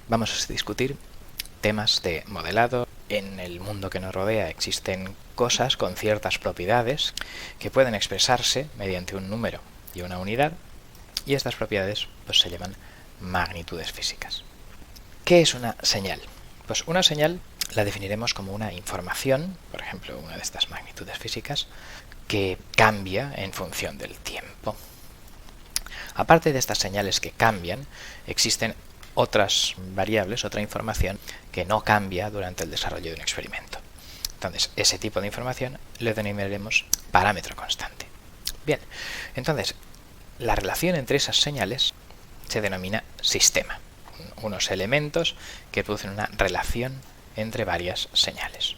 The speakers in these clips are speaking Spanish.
vamos a discutir temas de modelado. En el mundo que nos rodea existen cosas con ciertas propiedades que pueden expresarse mediante un número y una unidad, y estas propiedades pues se llaman magnitudes físicas. ¿Qué es una señal? Pues una señal la definiremos como una información, por ejemplo, una de estas magnitudes físicas, que cambia en función del tiempo. Aparte de estas señales que cambian, existen otras variables, otra información que no cambia durante el desarrollo de un experimento. Entonces, ese tipo de información lo denominaremos parámetro constante. Bien, entonces, la relación entre esas señales se denomina sistema. Unos elementos que producen una relación entre varias señales.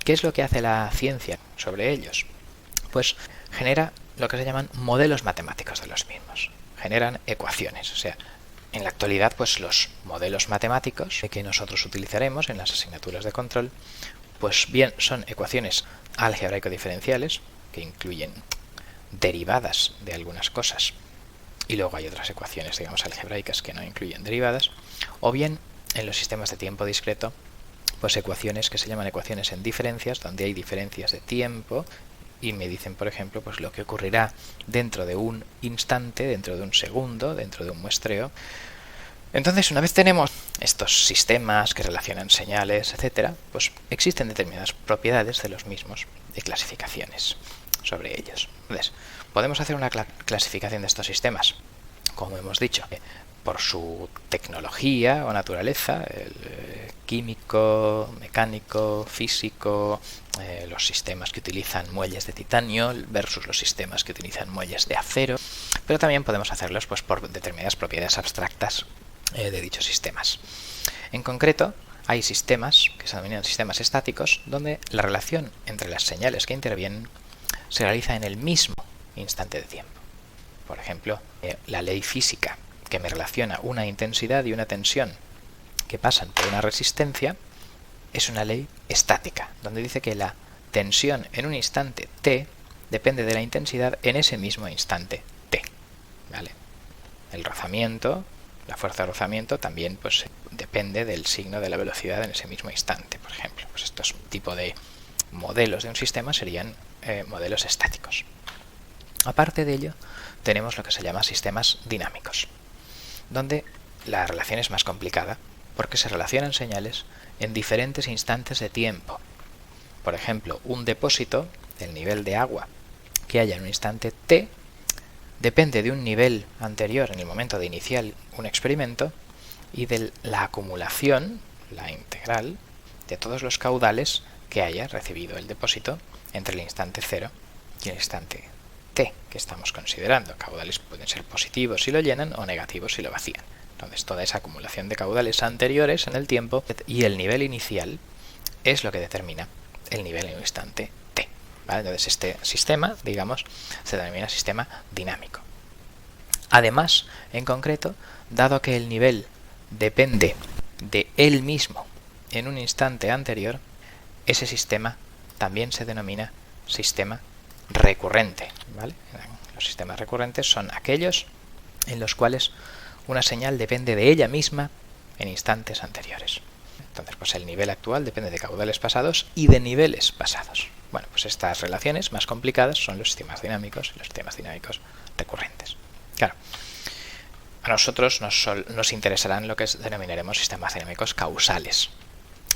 ¿Qué es lo que hace la ciencia sobre ellos? Pues genera lo que se llaman modelos matemáticos de los mismos. Generan ecuaciones, o sea, en la actualidad, pues los modelos matemáticos que nosotros utilizaremos en las asignaturas de control, pues bien son ecuaciones algebraico-diferenciales, que incluyen derivadas de algunas cosas, y luego hay otras ecuaciones, digamos, algebraicas que no incluyen derivadas, o bien en los sistemas de tiempo discreto, pues ecuaciones que se llaman ecuaciones en diferencias, donde hay diferencias de tiempo, y me dicen, por ejemplo, pues lo que ocurrirá dentro de un instante, dentro de un segundo, dentro de un muestreo. Entonces, una vez tenemos estos sistemas que relacionan señales, etcétera, pues existen determinadas propiedades de los mismos, de clasificaciones sobre ellos. Entonces, podemos hacer una clasificación de estos sistemas, como hemos dicho, por su tecnología o naturaleza, el químico, mecánico, físico, los sistemas que utilizan muelles de titanio versus los sistemas que utilizan muelles de acero, pero también podemos hacerlos pues por determinadas propiedades abstractas de dichos sistemas. En concreto, hay sistemas que se denominan sistemas estáticos, donde la relación entre las señales que intervienen se realiza en el mismo instante de tiempo. Por ejemplo, la ley física que me relaciona una intensidad y una tensión que pasan por una resistencia es una ley estática, donde dice que la tensión en un instante t depende de la intensidad en ese mismo instante t. ¿Vale? El rozamiento, la fuerza de rozamiento también pues depende del signo de la velocidad en ese mismo instante, por ejemplo. Pues estos tipos de modelos de un sistema serían modelos estáticos. Aparte de ello, tenemos lo que se llama sistemas dinámicos, donde la relación es más complicada porque se relacionan señales en diferentes instantes de tiempo. Por ejemplo, un depósito del nivel de agua que haya en un instante t depende de un nivel anterior en el momento de iniciar un experimento y de la acumulación, la integral, de todos los caudales que haya recibido el depósito entre el instante 0 y el instante t que estamos considerando. Caudales pueden ser positivos si lo llenan o negativos si lo vacían. Entonces, toda esa acumulación de caudales anteriores en el tiempo y el nivel inicial es lo que determina el nivel en un instante t. ¿Vale? Entonces, este sistema, digamos, se denomina sistema dinámico. Además, en concreto, dado que el nivel depende de él mismo en un instante anterior, ese sistema también se denomina sistema recurrente. ¿Vale? Los sistemas recurrentes son aquellos en los cuales una señal depende de ella misma en instantes anteriores. Entonces, pues el nivel actual depende de caudales pasados y de niveles pasados. Bueno, pues estas relaciones más complicadas son los sistemas dinámicos y los sistemas dinámicos recurrentes. Claro, a nosotros nos interesarán lo que denominaremos sistemas dinámicos causales,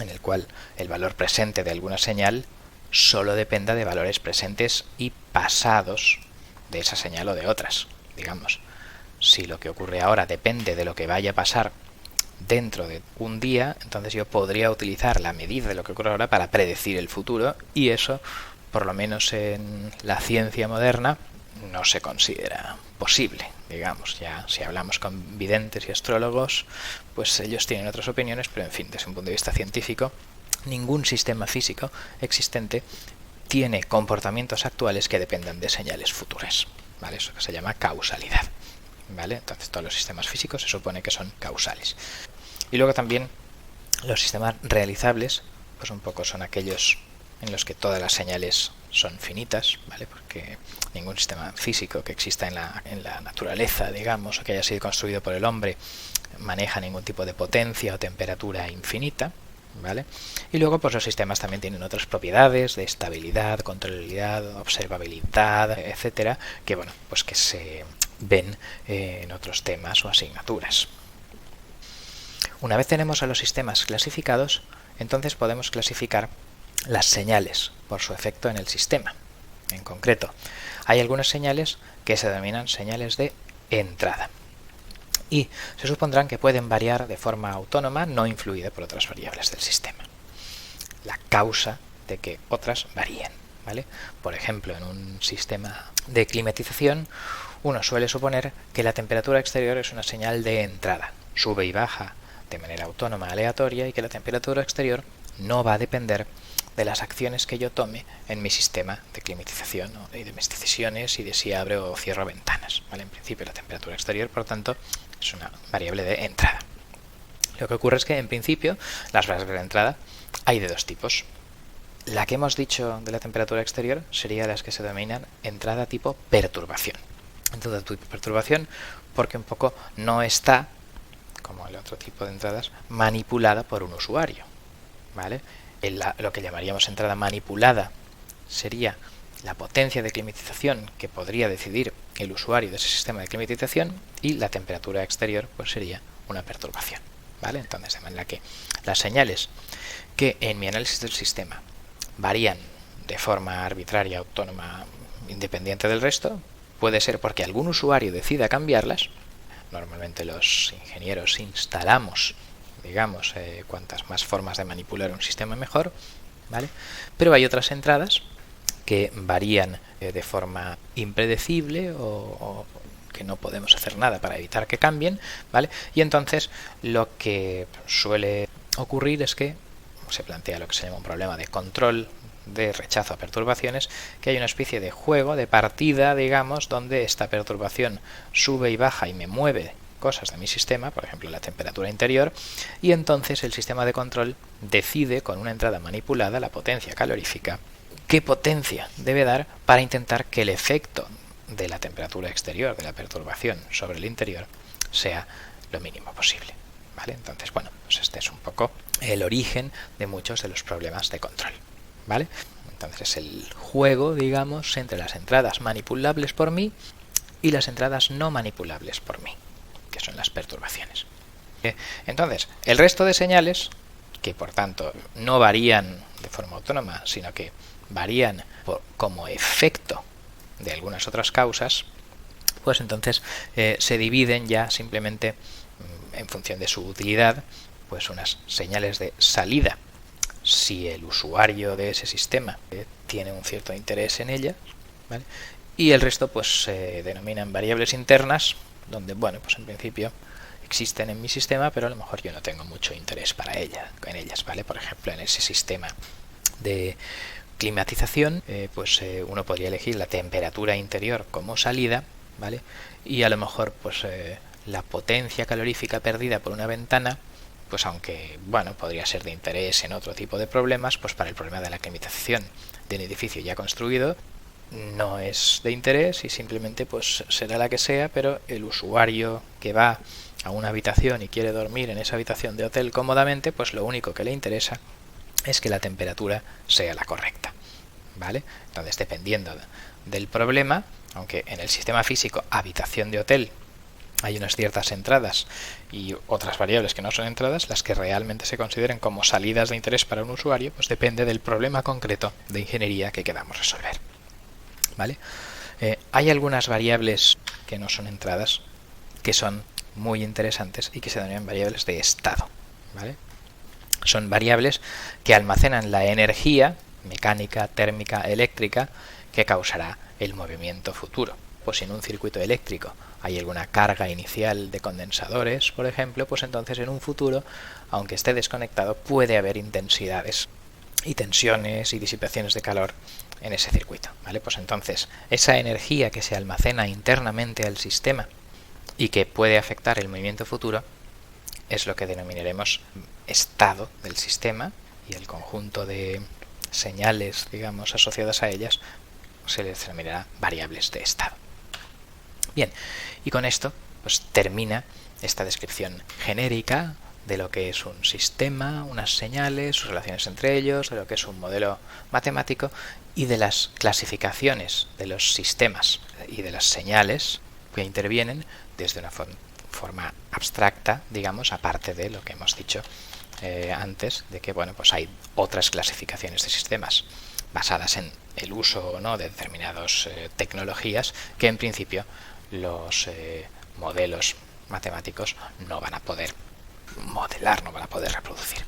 en el cual el valor presente de alguna señal solo dependa de valores presentes y pasados de esa señal o de otras. Digamos, si lo que ocurre ahora depende de lo que vaya a pasar dentro de un día, entonces yo podría utilizar la medida de lo que ocurre ahora para predecir el futuro, y eso, por lo menos en la ciencia moderna, no se considera posible. Digamos, ya si hablamos con videntes y astrólogos, pues ellos tienen otras opiniones, pero en fin, desde un punto de vista científico, ningún sistema físico existente tiene comportamientos actuales que dependan de señales futuras. ¿Vale? Eso que se llama causalidad. ¿Vale? Entonces todos los sistemas físicos se supone que son causales. Y luego también los sistemas realizables, pues un poco son aquellos en los que todas las señales son finitas, ¿vale? Porque ningún sistema físico que exista en la naturaleza, digamos, o que haya sido construido por el hombre, maneja ningún tipo de potencia o temperatura infinita, ¿vale? Y luego pues los sistemas también tienen otras propiedades de estabilidad, controlabilidad, observabilidad, etcétera, que bueno, pues que se ven en otros temas o asignaturas. Una vez tenemos a los sistemas clasificados, entonces podemos clasificar las señales por su efecto en el sistema. En concreto, hay algunas señales que se denominan señales de entrada y se supondrán que pueden variar de forma autónoma, no influida por otras variables del sistema. La causa de que otras varíen, ¿vale? Por ejemplo, en un sistema de climatización, uno suele suponer que la temperatura exterior es una señal de entrada, sube y baja de manera autónoma aleatoria, y que la temperatura exterior no va a depender de las acciones que yo tome en mi sistema de climatización, ¿no? Y de mis decisiones y de si abro o cierro ventanas, ¿vale? En principio la temperatura exterior, por tanto, es una variable de entrada. Lo que ocurre es que en principio las variables de entrada hay de dos tipos. La que hemos dicho de la temperatura exterior sería las que se denominan entrada tipo perturbación. Entrada tipo perturbación porque un poco no está, como el otro tipo de entradas, manipulada por un usuario, ¿vale? Lo que llamaríamos entrada manipulada sería la potencia de climatización que podría decidir el usuario de ese sistema de climatización, y la temperatura exterior pues sería una perturbación, ¿vale? Entonces, de manera que las señales que en mi análisis del sistema varían de forma arbitraria, autónoma, independiente del resto, puede ser porque algún usuario decida cambiarlas. Normalmente los ingenieros instalamos, digamos, cuantas más formas de manipular un sistema mejor, ¿vale? Pero hay otras entradas que varían de forma impredecible o que no podemos hacer nada para evitar que cambien, ¿vale? Y entonces lo que suele ocurrir es que se plantea lo que se llama un problema de control de rechazo a perturbaciones, que hay una especie de juego, de partida, digamos, donde esta perturbación sube y baja y me mueve cosas de mi sistema, por ejemplo la temperatura interior, y entonces el sistema de control decide con una entrada manipulada, la potencia calorífica, qué potencia debe dar para intentar que el efecto de la temperatura exterior, de la perturbación sobre el interior, sea lo mínimo posible, ¿vale? Entonces, bueno, pues este es un poco el origen de muchos de los problemas de control, ¿vale? Entonces es el juego, digamos, entre las entradas manipulables por mí y las entradas no manipulables por mí, que son las perturbaciones. Entonces, el resto de señales, que por tanto no varían de forma autónoma, sino que varían como efecto de algunas otras causas, pues entonces se dividen ya simplemente en función de su utilidad, pues unas señales de salida, si el usuario de ese sistema tiene un cierto interés en ella, ¿vale? Y el resto pues se denominan variables internas, donde, bueno, pues en principio existen en mi sistema, pero a lo mejor yo no tengo mucho interés en ellas, ¿vale? Por ejemplo, en ese sistema de climatización, uno podría elegir la temperatura interior como salida, ¿vale? Y a lo mejor pues la potencia calorífica perdida por una ventana, pues aunque, bueno, podría ser de interés en otro tipo de problemas, pues para el problema de la climatización de un edificio ya construido no es de interés y simplemente pues será la que sea, pero el usuario que va a una habitación y quiere dormir en esa habitación de hotel cómodamente, pues lo único que le interesa es que la temperatura sea la correcta, ¿vale? Entonces, dependiendo del problema, aunque en el sistema físico habitación de hotel hay unas ciertas entradas y otras variables que no son entradas, las que realmente se consideren como salidas de interés para un usuario, pues depende del problema concreto de ingeniería que queramos resolver, ¿vale? Hay algunas variables que no son entradas que son muy interesantes y que se denominan variables de estado, ¿vale? Son variables que almacenan la energía mecánica, térmica, eléctrica que causará el movimiento futuro. Pues si en un circuito eléctrico hay alguna carga inicial de condensadores, por ejemplo, pues entonces en un futuro, aunque esté desconectado, puede haber intensidades y tensiones y disipaciones de calor en ese circuito, ¿vale? Pues entonces esa energía que se almacena internamente al sistema y que puede afectar el movimiento futuro es lo que denominaremos estado del sistema, y el conjunto de señales, digamos, asociadas a ellas se les denominará variables de estado. Bien, y con esto pues termina esta descripción genérica de lo que es un sistema, unas señales, sus relaciones entre ellos, de lo que es un modelo matemático y de las clasificaciones de los sistemas y de las señales que intervienen desde una forma abstracta, digamos, aparte de lo que hemos dicho antes, de que bueno, pues hay otras clasificaciones de sistemas basadas en el uso o no de determinadas tecnologías que en principio los modelos matemáticos no van a poder modelar, no van a poder reproducir.